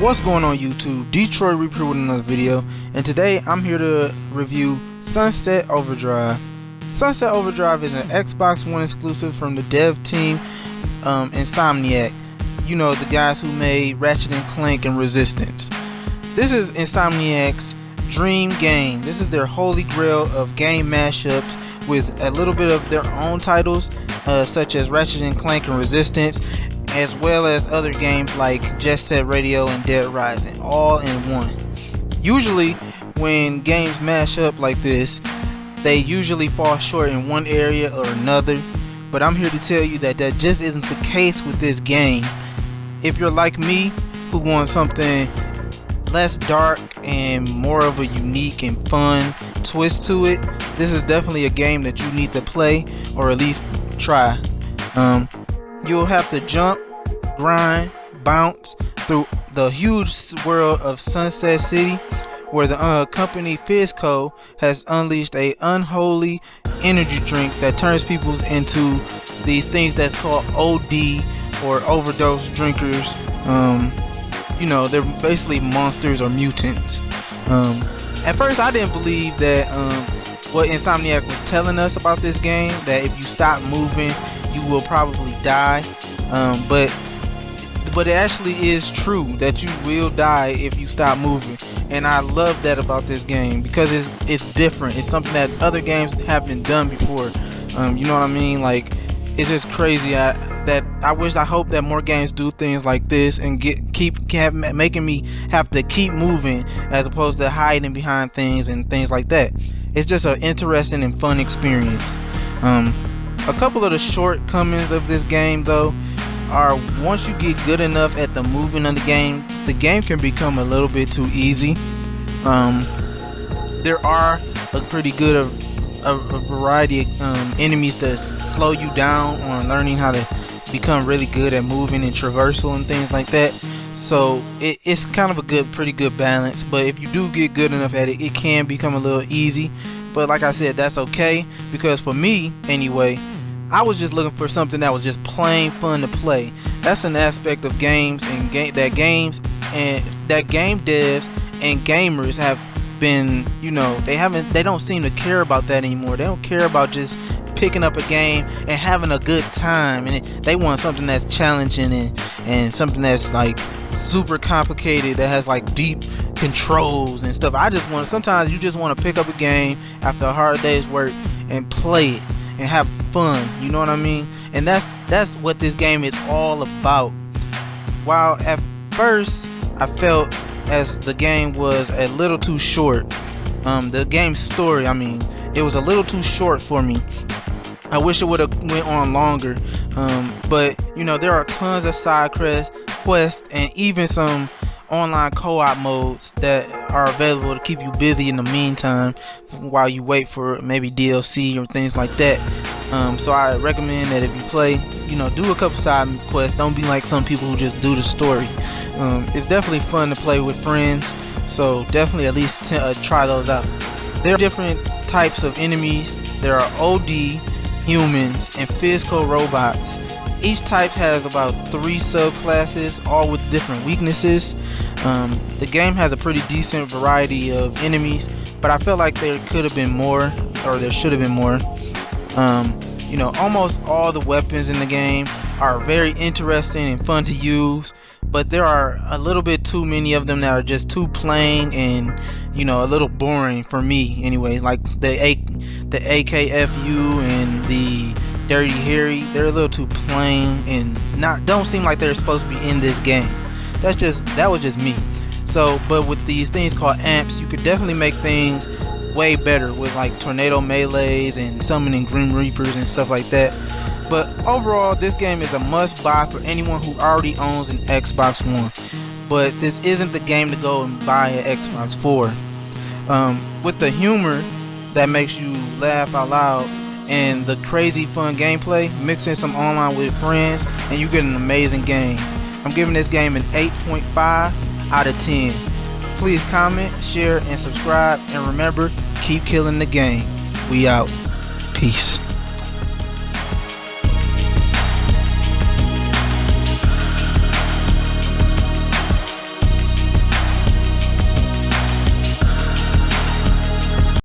What's going on YouTube? Detroit Reaper with another video, and today I'm here to review Sunset Overdrive. Sunset Overdrive is an Xbox One exclusive from the dev team Insomniac. You know, the guys who made Ratchet and Clank and Resistance. This is Insomniac's dream game. This is their holy grail of game mashups with a little bit of their own titles such as Ratchet and Clank and Resistance, as well as other games like Jet Set Radio and Dead Rising, all in one. Usually when games mash up like this, they usually fall short in one area or another, but I'm here to tell you that that just isn't the case with this game. If you're like me, who wants something less dark and more of a unique and fun twist to it, this is definitely a game that you need to play or at least try. You'll have to jump, grind, bounce through the huge world of Sunset City, where the company Fizco has unleashed a unholy energy drink that turns people into these things that's called OD or overdose drinkers. You know, they're basically monsters or mutants. At first I didn't believe that what Insomniac was telling us about this game, that if you stop moving you will probably die, but it actually is true that you will die if you stop moving. And I love that about this game because it's different. It's something that other games haven't done before. You know what I mean? Like, it's just crazy. I hope that more games do things like this and keep making me have to keep moving as opposed to hiding behind things and things like that. It's just an interesting and fun experience. A couple of the shortcomings of this game though are, once you get good enough at the moving of the game can become a little bit too easy. There are a pretty good a variety of enemies that slow you down on learning how to become really good at moving and traversal and things like that. So it's kind of a pretty good balance. But if you do get good enough at it, it can become a little easy. But like I said, that's okay, because for me anyway, I was just looking for something that was just plain fun to play. That's an aspect of games and game devs and gamers have been, you know, they don't seem to care about that anymore. They don't care about just picking up a game and having a good time, and they want something that's challenging and something that's like super complicated, that has like deep controls and stuff. Sometimes you just want to pick up a game after a hard day's work and play it and have fun, you know what I mean? And that's what this game is all about. While at first I felt as the game was a little too short, the game's story, I mean, it was a little too short for me. I wish it would have went on longer, but you know, there are tons of side quests and even some online co-op modes that are available to keep you busy in the meantime while you wait for maybe DLC or things like that. So I recommend that if you play, you know, do a couple side quests. Don't be like some people who just do the story. It's definitely fun to play with friends, so definitely at least try those out. There are different types of enemies. There are OD, humans, and Fizco robots. Each type has about 3 subclasses, all with different weaknesses. The game has a pretty decent variety of enemies, but I felt like there could have been more, or there should have been more. You know, almost all the weapons in the game are very interesting and fun to use, but there are a little bit too many of them that are just too plain and, you know, a little boring for me anyway. Like the AKFU and the Dirty Harry, they're a little too plain and don't seem like they're supposed to be in this game. That was just me. So, but with these things called amps, you could definitely make things way better with like tornado melees and summoning Grim Reapers and stuff like that. But overall, this game is a must buy for anyone who already owns an Xbox One. But this isn't the game to go and buy an Xbox 4. With the humor that makes you laugh out loud and the crazy fun gameplay, mix in some online with friends and you get an amazing game. I'm giving this game an 8.5 out of 10. Please comment, share, and subscribe, and remember, keep killing the game. We out. Peace.